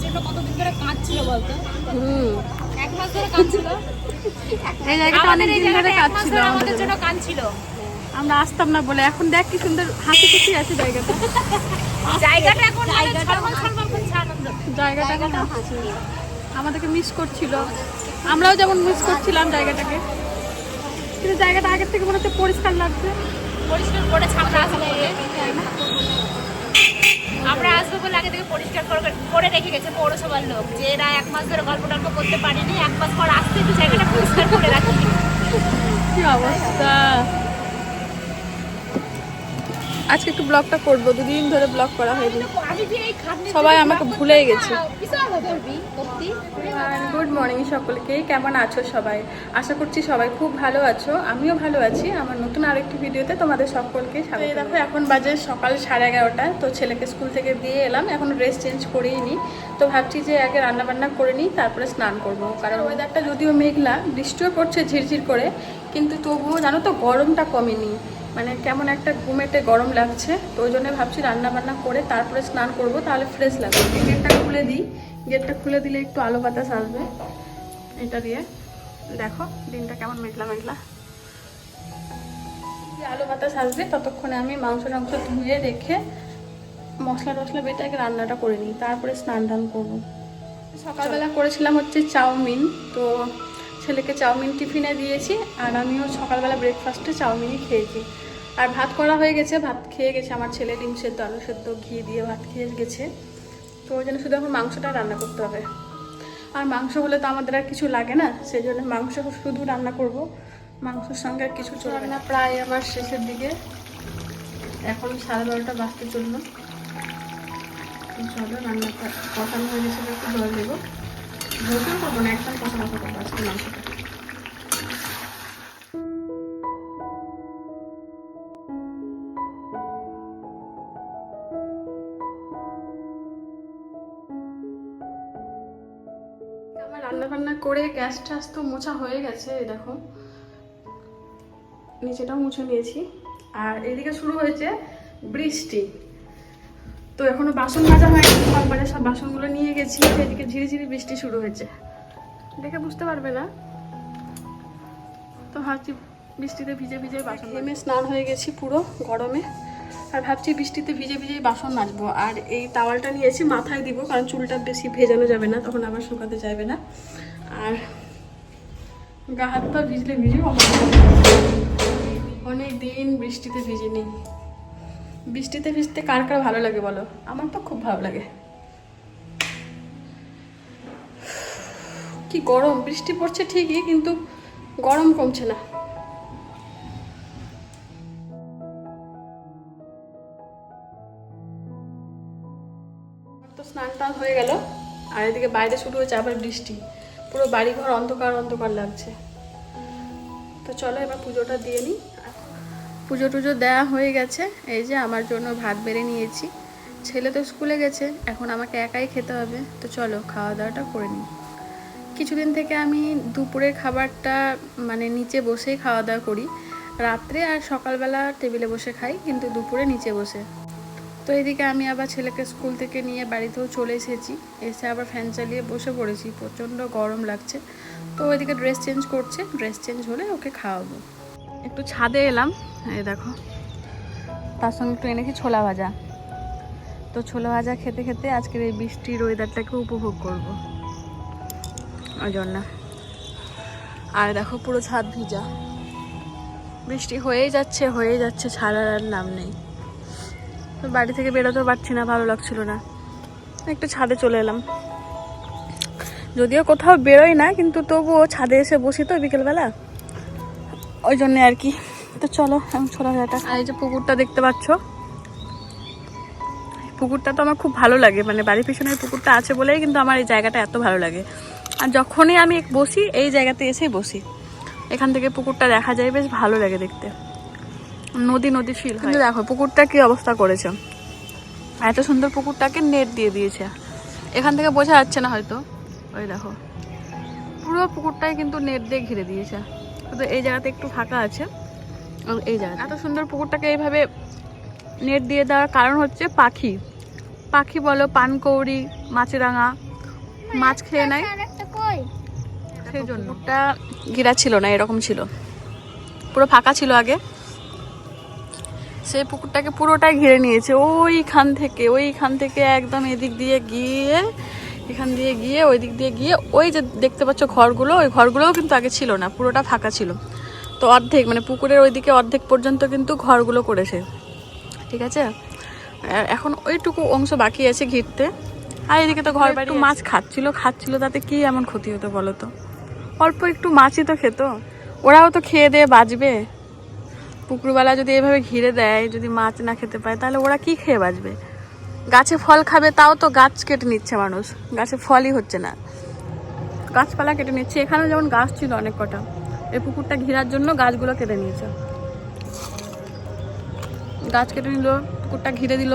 জন্য কতদিন ধরে কাঁদছিল বলতো। এক মাস ধরে কাঁদছিল। এই জায়গাটা অনেক দিন ধরে কাঁদছিল আমাদের জন্য কাঁদছিল। আমরা আসতাম না বলে। এখন দেখ কি সুন্দর হাসি খুশি আছে জায়গাটা। জায়গাটা এখন আনন্দ। জায়গাটা এখন হাসি, আমাদেরকে মিস করছিল, আমরাও যেমন মিস করছিলাম জায়গাটাকে। কিন্তু জায়গাটা আগের থেকে মনে হচ্ছে পরিষ্কার লাগছে। পরিষ্কার করে আমরা আসবো বলে আগে থেকে পরিষ্কার করে রেখে গেছে পৌরসভার লোক, যে এরা এক মাস ধরে গল্প টল্প করতে পারেনি, এক মাস পর আসতে একটু জায়গাটা পরিষ্কার করে রাখি। কি অবস্থা। আজকে একটু ব্লগটা করবো, দুদিন ধরে ব্লগ করা হয়নি, সবাই আমাকে ভুলেই গেছে। গুড মর্নিং সকলকে, কেমন আছো সবাই? আশা করছি সবাই খুব ভালো আছো, আমিও ভালো আছি। আমার নতুন আরেকটি ভিডিওতে তোমাদের সকলকে স্বাগত। দেখো এখন বাজে সকাল 11:30, তো ছেলেকে স্কুল থেকে দিয়ে এলাম, এখন ড্রেস চেঞ্জ করেই নিই। তো ভাবছি যে আগে রান্নাবান্না করে নিই, তারপরে স্নান করব। কারণ ওয়েদারটা যদিও মেঘলা, বৃষ্টিও পড়ছে ঝিরঝির করে, কিন্তু তবুও জানো তো গরমটা কমেনি, মানে কেমন একটা ঘুমেটে গরম লাগছে। তো ওই জন্য ভাবছি রান্না বান্না করে তারপরে স্নান করব, তাহলে ফ্রেশ লাগবে। গেটটা খুলে দিই, গেটটা খুলে দিলে একটু আলো বাতাস আসবে এটা দিয়ে। দেখো দিনটা কেমন মেঘলা মেঘলা, আলো বাতাস আসবে। ততক্ষণে আমি মাংস ধুয়ে রেখে মশলা টশলা বেটে আগে রান্নাটা করে নিই, তারপরে স্নান টান করবো। সকালবেলা করেছিলাম হচ্ছে চাউমিন, তো ছেলেকে চাউমিন টিফিনে দিয়েছি, আর আমিও সকালবেলা ব্রেকফাস্টে চাউমিনই খেয়েছি। আর ভাত করা হয়ে গেছে, ভাত খেয়ে গেছে আমার ছেলে, ডিম সেদ্ধ আলু সেদ্ধ ঘি দিয়ে ভাত খেয়ে গেছে। তো ওই জন্য শুধু এখন মাংসটা রান্না করতে হবে। আর মাংস হলে তো আমাদের আর কিছু লাগে না, সেই জন্য মাংস শুধু রান্না করব, মাংসের সঙ্গে আর কিছু চলবে না। প্রায় আমার শেষের দিকে, এখন 12:30 বাজতে চললো। চলো রান্নাটা কষানো হয়ে গেছে, একটু জল দেবো। ভোজন করবো না, একদম কষা কষা করবো আজকে মাংসটা। আমার রান্না বান্না করে গ্যাস ট্যাস তো মোছা হয়ে গেছে, এই দেখো নিচেটাও মুছে নিয়েছি। আর এদিকে শুরু হয়েছে বৃষ্টি, তো এখনো বাসন মাজা হয়নি, সকালবেলা সব বাসনগুলো নিয়ে গেছি। এদিকে ঝিরিঝিরি বৃষ্টি শুরু হয়েছে, দেখে বুঝতে পারবে না, তো ভাবছি বৃষ্টিতে ভিজে ভিজে বাসন। ঘেমে স্নান হয়ে গেছি পুরো গরমে, আর ভাবছি বৃষ্টিতে ভিজে ভিজেই বাসন মাজবো। আর এই টাওয়ালটা নিয়েছি মাথায় দিব, কারণ চুলটা বেশি ভেজানো যাবে না, তখন আবার শুকাতে যাবে না। আর গা হাত পা ভিজলে ভিজে, অনেক দিন বৃষ্টিতে ভিজিনি। বৃষ্টিতে ভিজতে কার কার ভালো লাগে বলো? আমার তো খুব ভালো লাগে। কি গরম, বৃষ্টি পড়ছে ঠিকই, কিন্তু গরম কমছে না। তো স্নান টান হয়ে গেল, আর এদিকে বাইরে শুরু হয়েছে আবার বৃষ্টি, পুরো বাড়িঘর অন্ধকার অন্ধকার লাগছে। তো চলো এবার পুজোটা দিয়ে নিই। পুজো টুজো দেওয়া হয়ে গেছে, এই যে আমার জন্য ভাত বেড়ে নিয়েছি। ছেলে তো স্কুলে গেছে, এখন আমাকে একাই খেতে হবে। তো চলো খাওয়া দাওয়াটা করে নিই। কিছুদিন থেকে আমি দুপুরের খাবারটা মানে নিচে বসেই খাওয়া দাওয়া করি, রাত্রে আর সকালবেলা টেবিলে বসে খাই, কিন্তু দুপুরে নিচে বসে। তো এদিকে আমি আবার ছেলেকে স্কুল থেকে নিয়ে বাড়িতেও চলে এসেছি, এসে আবার ফ্যান চালিয়ে বসে পড়েছি, প্রচণ্ড গরম লাগছে। তো ওইদিকে ড্রেস চেঞ্জ করছে, ড্রেস চেঞ্জ হলে ওকে খাওয়াবো। একটু ছাদে এলাম, এই দেখো তার সঙ্গে একটু এনেছি ছোলা ভাজা। তো ছোলা ভাজা খেতে খেতে আজকের এই বৃষ্টির ওয়েদারটাকে উপভোগ করবো ওই জন্য। আর দেখো পুরো ছাদ ভিজা, বৃষ্টি হয়েই যাচ্ছে, ছাড়ার আর নাম নেই। তো বাড়ি থেকে বেরোতেও পারছি না, ভালো লাগছিল না, একটু ছাদে চলে এলাম। যদিও কোথাও বেরোই না, কিন্তু তবুও ছাদে এসে বসি তো বিকেলবেলা, ওই জন্যে আর কি। তো চলো আমি ছোলা ভাজাটা। আর এই যে পুকুরটা দেখতে পাচ্ছ, পুকুরটা তো আমার খুব ভালো লাগে, মানে বাড়ির পিছনে পুকুরটা আছে বলেই কিন্তু আমার এই জায়গাটা এত ভালো লাগে। আর যখনই আমি বসি এই জায়গাতে এসেই বসি, এখান থেকে পুকুরটা দেখা যায়, বেশ ভালো লাগে দেখতে, নদী নদী ফিল হয়। কিন্তু দেখো পুকুরটা কি অবস্থা করেছে, এত সুন্দর পুকুরটাকে নেট দিয়ে দিয়েছে, এখান থেকে বোঝা যাচ্ছে না হয়তো, ওই দেখো পুরো পুকুরটাই কিন্তু নেট দিয়ে ঘিরে দিয়েছে। তো এই জায়গাতে একটু ফাঁকা আছে, এই জায়গা এত সুন্দর পুকুরটাকে এইভাবে নেট দিয়ে দেওয়ার কারণ হচ্ছে পাখি বলো, পানকৌড়ি, মাছরাঙা, মাছ খেয়ে নেয়, সেই জন্য ওটা ঘেরা ছিল না, এরকম ছিল, পুরো ফাঁকা ছিল আগে। সেই পুকুরটাকে পুরোটাই ঘিরে নিয়েছে, ওইখান থেকে একদম এদিক দিয়ে গিয়ে, এখান দিয়ে গিয়ে, ওই দিক দিয়ে গিয়ে, ওই যে দেখতে পাচ্ছ ঘরগুলো, ওই ঘরগুলোও কিন্তু আগে ছিল না, পুরোটা ফাঁকা ছিল। তো অর্ধেক মানে পুকুরের ওইদিকে অর্ধেক পর্যন্ত কিন্তু ঘরগুলো করেছে, ঠিক আছে। এখন ওইটুকু অংশ বাকি আছে ঘিরতে। আর এদিকে তো ঘর বাড়ি, মাছ খাচ্ছিল, তাতে কি এমন ক্ষতি হতো বলো তো? অল্প একটু মাছই তো খেত, ওরাও তো খেয়ে দিয়ে বাঁচবে। পুকুরবেলা যদি এভাবে ঘিরে দেয়, যদি মাছ না খেতে পায়, তাহলে ওরা কি খেয়ে বাঁচবে? গাছে ফল খাবে, তাও তো গাছ কেটে নিচ্ছে মানুষ, গাছে ফলই হচ্ছে না, গাছপালা কেটে নিচ্ছে। এখানেও যেমন গাছ ছিল অনেক কটা, এই পুকুরটা ঘেরার জন্য গাছগুলো কেটে নিয়েছে, গাছ কেটে নিল, পুকুরটা ঘিরে দিল।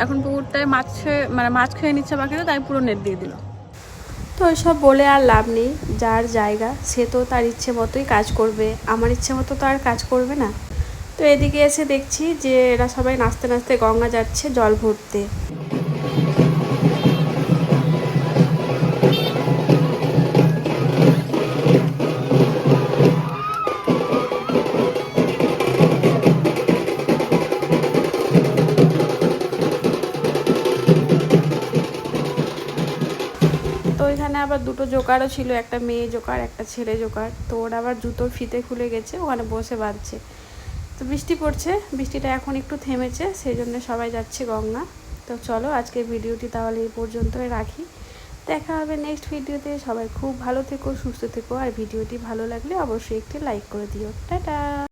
এখন পুকুরটায় মাছ খেয়ে নিচ্ছে বাকিরা, তাই পুরো নেট দিয়ে দিল। তো ওইসব বলে আর লাভ নেই, যার জায়গা সে তো তার ইচ্ছে মতোই কাজ করবে, আমার ইচ্ছে মতো তো আর কাজ করবে না। তো এদিকে এসে দেখছি যে এরা সবাই নাচতে নাচতে গঙ্গা যাচ্ছে জল ভরতে। তো এখানে আবার দুটো জোকারও ছিল, একটা মেয়ে জোকার, একটা ছেলে জোকার। তো ওরা আবার জুতোর ফিতে খুলে গেছে, ওখানে বসে বাঁধছে। তো বৃষ্টি পড়ছে, বৃষ্টিটা এখন একটু থেমেছে, সেই জন্য সবাই যাচ্ছে গঙ্গা। তো চলো আজকের ভিডিওটি তাহলে এই পর্যন্তই রাখি, দেখা হবে নেক্সট ভিডিওতে। সবাই খুব ভালো থেকো, সুস্থ থেকো, আর ভিডিওটি ভালো লাগলে অবশ্যই একটি লাইক করে দিও। টাটা।